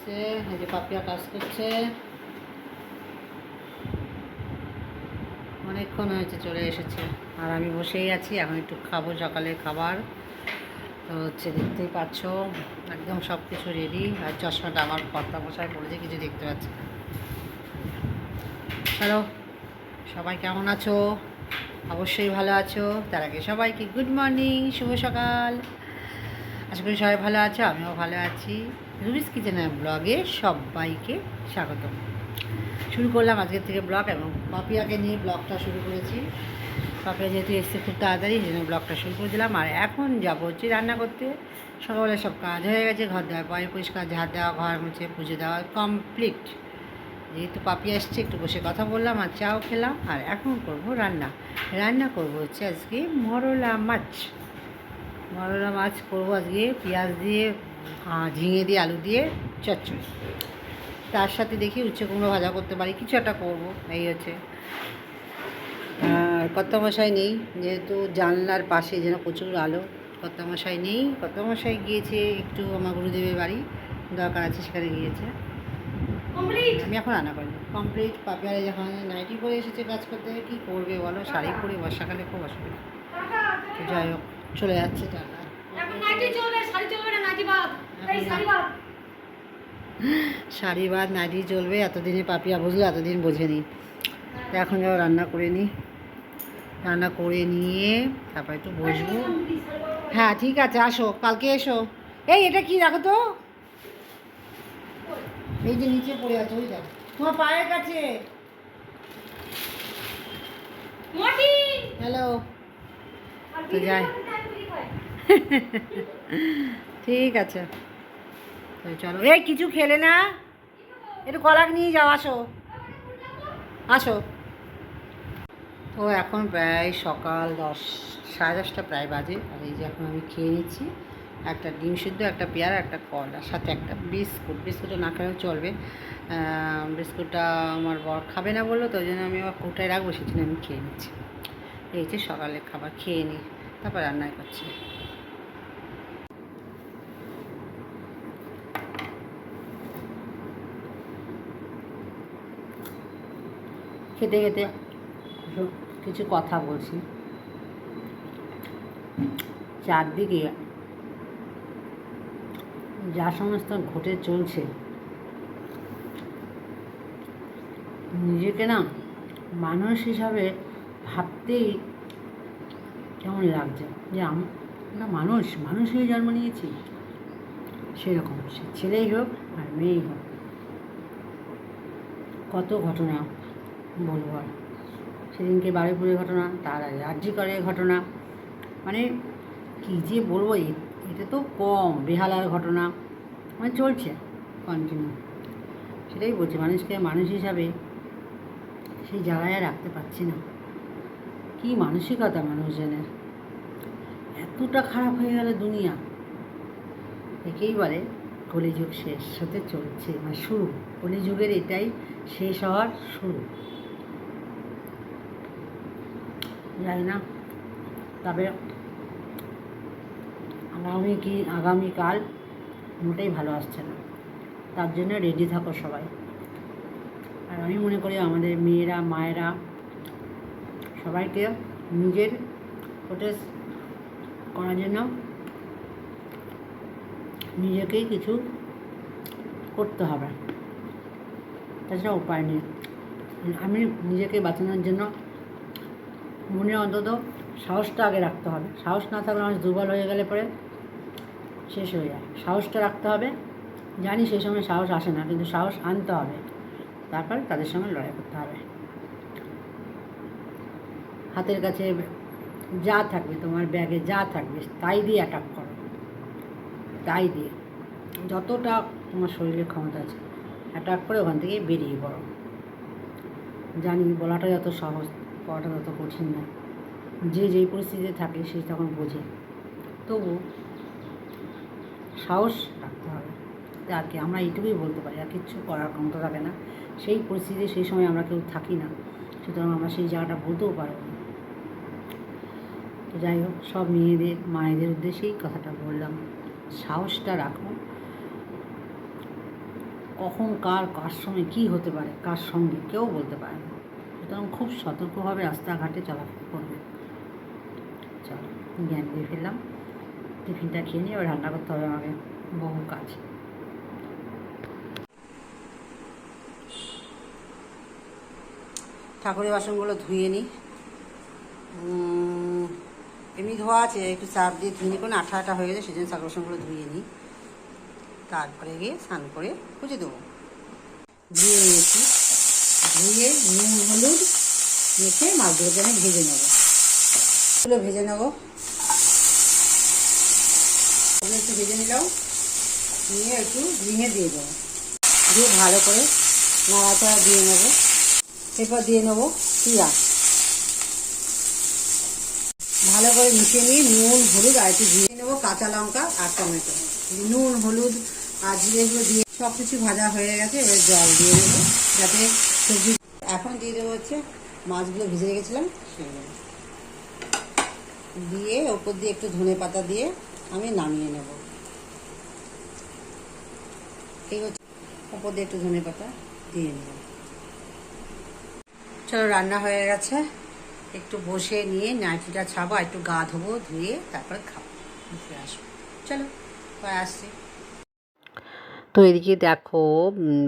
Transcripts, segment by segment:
এসছে, এই যে পাপিয়া কাজ করছে, অনেকক্ষণ হয়েছে চলে এসেছে। আর আমি বসেই আছি, এখন একটু খাবো সকালের খাবার। তো হচ্ছে দেখতেই পাচ্ছ একদম সব কিছু রেডি। আর চশমাটা আমার কর্তা মশাই পড়েছে, কিছু দেখতে পাচ্ছি না। চলো, সবাই কেমন আছো? অবশ্যই ভালো আছো। তার আগে সবাইকে গুড মর্নিং, শুভ সকাল। আশা করি সবাই ভালো আছো, আমিও ভালো আছি। রুবিস কিচেনের ব্লগে সবাইকে স্বাগতম। শুরু করলাম আজকের থেকে ব্লগ, এবং পাপিয়াকে নিয়ে ব্লগটা শুরু করেছি। পাপিয়া যেহেতু এসছে খুব তাড়াতাড়ি, সেই জন্য ব্লগটা শুরু করে দিলাম। আর এখন যাবো হচ্ছে রান্না করতে। সকালবেলা সব কাজ হয়ে গেছে, ঘর দেওয়া, পায়ে পরিষ্কার, ঝাড় দেওয়া, ঘর মুছে, পুজো দেওয়া কমপ্লিট। যেহেতু পাপিয়া এসছে, একটু বসে কথা বললাম আর চাও খেলাম। আর এখন করবো রান্না। রান্না করবো হচ্ছে আজকে মরলা মাছ। মরলা মাছ করবো আজকে পেঁয়াজ দিয়ে, ঝিঙে দিয়ে, আলু দিয়ে চচ্চড়ি। তার সাথে দেখি উচ্ছে কুমড়ো ভাজা করতে পারি, কিছু একটা করবো, এই হচ্ছে। আর কর্তামশাই নেই, যেহেতু জানলার পাশে যেন প্রচুর আলো। কর্তামশাই নেই, কর্তামশাই গিয়েছে একটু আমার গুরুদেবের বাড়ি, দরকার আছে, সেখানে গিয়েছে। আমি এখন রান্না করিনি, কমপ্লিট। পাপিয়ারে যখন নাইটি পরে এসেছে কাজ করতে, কী করবে বলো, শাড়ি পরে বর্ষাকালে খুব অসুবিধা। তো যাই হোক, চলে যাচ্ছে টাকা। শাড়ি বাদ নাইটি চলবে, এতদিনে পাপিয়া বুঝলো, এতদিন বোঝেনি। তো এখন যাও রান্না করে নিই, রান্না করে নিয়ে তারপর একটু বসবো। হ্যাঁ ঠিক আছে, আসো, কালকে এসো। এই এটা কি রাখো তো, এই যে নিচে পড়ে আছে, ওই দেখো তোমার পায়ের কাছে। হ্যালো, তো যাই, ঠিক আছে। তো চলো, এই কিছু খেলে না, একটু কলা নিয়ে যাও, আসো আসো। তো এখন প্রায় সকাল 10, 10:30 প্রায় বাজে। আর এই যে এখন আমি খেয়ে নিচ্ছি একটা ডিম সিদ্ধ, একটা পেয়ারা, একটা কলা, সাথে একটা বিস্কুট। বিস্কুটটা না খেলেও চলবে, বিস্কুটটা আমার বর খাবে না বললো, তো ওই জন্য আমি আবার কোটায় রাখবো, সেই জন্য আমি খেয়ে নিচ্ছি। এই যে সকালে খাবার খেয়ে নিই, তারপর রান্নাই করছি। খেতে খেতে কিছু কথা বলছি। চারদিকে যা সমস্ত ঘটে চলছে, নিজেকে না মানুষ হিসাবে ভাবতেই কেমন লাগছে, যে আমরা মানুষ হয়ে জন্ম নিয়েছি। সেরকম সে ছেলেই হোক আর মেয়েই হোক, কত ঘটনা বলবো আর। সেদিনকে বারুইপুরের ঘটনা, তার আগে আরজিকরের ঘটনা, মানে কী যে বলবো, এটা তো কম। বেহালার ঘটনা, মানে চলছে কন্টিনিউ। সেটাই বলছি, মানুষকে মানুষ হিসাবে সেই জায়গায় রাখতে পারছি না। কী মানসিকতা মানুষজনের, এতটা খারাপ হয়ে গেল দুনিয়া। একেই বলে কলিযুগ শেষ হতে চলছে, মানে শুরু। কলিযুগের এটাই শেষ হওয়ার শুরু। জানি না, তবে আগামীকাল মোটেই ভালো আসছে না। তার জন্য রেডি থাকো সবাই। আর আমি মনে করি আমাদের মেয়েরা, মায়েরা সবাইকে নিজের প্রোটেক্ট করার জন্য নিজেকেই কিছু করতে হবে, তাছাড়া উপায় নেই। আমি নিজেকে বাঁচানোর জন্য মনে অন্তত সাহসটা আগে রাখতে হবে। সাহস না থাকলে মানুষ দুর্বল হয়ে গেলে পরে শেষ হয়ে যায়। সাহসটা রাখতে হবে। জানি সেই সময় সাহস আসে না, কিন্তু সাহস আনতে হবে, তারপর তাদের সঙ্গে লড়াই করতে হবে। হাতের কাছে যা থাকবে, তোমার ব্যাগে যা থাকবে, তাই দিয়ে অ্যাটাক করো। তাই দিয়ে যতটা তোমার শরীরের ক্ষমতা আছে অ্যাটাক করে ওখান থেকে বেরিয়ে পড়ো। জানি বলাটা যত সহজ, করাটা তত কঠিন না। যে যেই পরিস্থিতিতে থাকে সে তখন বোঝে, তবু সাহস রাখতে হবে। আর কি আমরা এইটুকুই বলতে পারি, আর কিচ্ছু করার ক্ষমতা থাকে না। সেই পরিস্থিতিতে সেই সময় আমরা কেউ থাকি না, সুতরাং আমরা সেই জায়গাটা বলতেও পারবো না। তো যাই হোক, সব মেয়েদের, মায়েদের উদ্দেশ্যেই কথাটা বললাম। সাহসটা রাখো, কখন কার সঙ্গে কী হতে পারে, কার সঙ্গে কেউ বলতে পারে না। সুতরাং খুব সতর্কভাবে রাস্তাঘাটে চলাফেরা করবে। চলো, জ্ঞান দিয়ে ফেললাম, টিফিনটা খেয়ে নিয়ে এবার রান্না করতে হবে আমাকে, বহু কাজ। ঠাকুরের বাসনগুলো ধুয়ে নিই, এমনি ধোয়া আছে, একটু চাপ দিয়ে ধুয়ে নিই, কোনো আঠা আঠা হয়ে গেছে, সেই জন্য ঠাকুর বাসনগুলো ধুয়ে নিই, তারপরে গিয়ে স্নান করে পুজো দেবো। ধুয়ে নিয়েছি, ধুয়ে নুন হলুদ মেখে মাছগুলোকে আমি ভেজে নেবো, এগুলো ভেজে নেবো, একটু ভেজে নিলাম, নিয়ে একটু ঝিঙে দিয়ে দেবো, দিয়ে ভালো করে নাড়াচাড়া দিয়ে নেবো। এরপর দিয়ে নেবো পেঁয়াজ, ভালো করে মিশিয়ে নিয়ে নুন হলুদ আর একটু দিয়ে নেবো, কাঁচা লঙ্কা আর টমেটো, নুন হলুদ আর জিরেগুলো দিয়ে সব কিছু ভাজা হয়ে গেছে। এবার জল দিয়ে দেবো যাতে সবজি। এখন দিয়ে দেবো হচ্ছে মাছগুলো ভেজে রেখেছিলাম সেগুলো দিয়ে, ওপর দিয়ে একটু ধনে পাতা দিয়ে আমি নামিয়ে নেব। এই হচ্ছে, ওপর দিয়ে একটু ধনে পাতা দিয়ে নেব। চলো, রান্না হয়ে গেছে, একটু বসে নিয়ে নাইটিটা ছাবো, একটু গা ধোবো, ধুয়ে তারপর খাবো, ফিরে আসবো। চলো, পরে আসছি। তো এদিকে দেখো,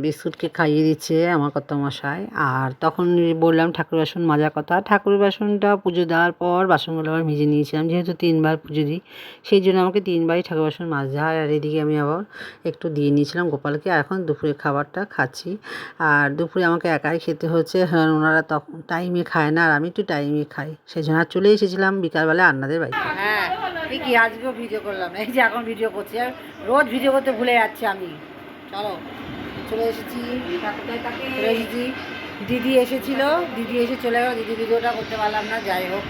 বিস্কুটকে খাইয়ে দিচ্ছে আমার কর্তামশাই, আর তখন বললাম ঠাকুর বাসন মাজার কথা। ঠাকুর বাসনটা পুজো দেওয়ার পর বাসনগুলো আবার মেজে নিয়েছিলাম, যেহেতু 3বার পুজো দিই, সেই জন্য আমাকে 3বারই ঠাকুর বাসন মাজা হয়। আর এদিকে আমি আবার একটু দিয়ে নিয়েছিলাম গোপালকে, আর এখন দুপুরের খাবারটা খাচ্ছি। আর দুপুরে আমাকে একাই খেতে হচ্ছে, ওনারা তখন টাইমে খায় না, আর আমি একটু টাইমে খাই, সেই জন্য আর চলে এসেছিলাম বিকালবেলা আন্নাদের বাড়িতে। হ্যাঁ, কি আজকেও ভিডিও করলাম না, এই যে এখন ভিডিও করছি, আর রোজ ভিডিও করতে ভুলে যাচ্ছি আমি। চলো, চলে এসেছি, চলে এসেছি। দিদি এসেছিল, দিদি এসে চলে গেল, দিদি ভিডিওটা করতে পারলাম না। যাই হোক,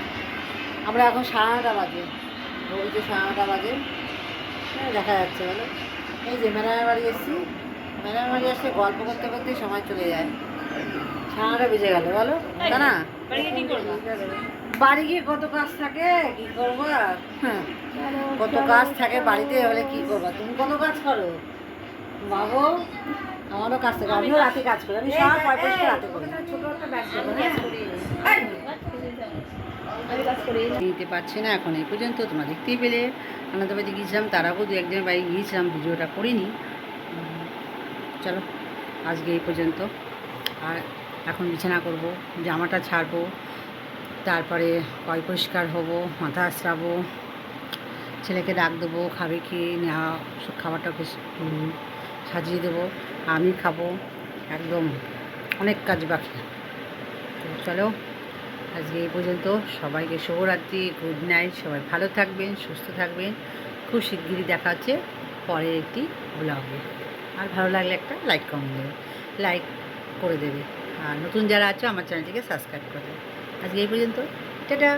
আমরা এখন 9:30 বাজে, ঘড়িতে 9:30 বাজে, হ্যাঁ দেখা যাচ্ছে। বলো, এই যে ম্যাডামের বাড়ি এসেছি, ম্যাডামের বাড়ি আসলে গল্প করতে করতে সময় চলে যায়, 9:30 বেজে গেল, বলো তা না? বাড়ি গিয়ে কত কাজ থাকে, কি করবো আর, হ্যাঁ কত কাজ থাকে বাড়িতে, হলে কি করবা? তুমি কত কাজ করো বাবু? আমারও কাজ থাকে, আমিও রাতে কাজ করি, আমি সব পয়সা রাতে করি। নিতে পারছি না এখন এই পর্যন্ত, তোমরা দেখতেই পেলে। আনন্দ বাড়িতে গিয়েছিলাম, তারাও 2-1 বাড়ি গিয়েছিলাম, ভিডিওটা করিনি। চলো, আজকে এই পর্যন্ত। আর এখন বিছানা করব, জামাটা ছাড়বো, তারপরে পরিষ্কার হবো, মাথা আঁচড়াবো, ছেলেকে ডাক দেবো, খাবে খেয়ে নেওয়া, খাবারটাকে সাজিয়ে দেবো, আমি খাবো, একদম অনেক কাজ বাকি। তো চলো, আজকে এই পর্যন্ত। সবাইকে শুভরাত্রি, গুড নাইট, সবাই ভালো থাকবেন, সুস্থ থাকবেন। খুব শিগগিরই দেখা হচ্ছে পরের একটি ব্লগে। আর ভালো লাগলে একটা লাইক কমেন্ট দেবে, লাইক করে দেবে, আর নতুন যারা আছো আমার চ্যানেলটিকে সাবস্ক্রাইব করে দেবে। আজকে এই পর্যন্ত, টাটা।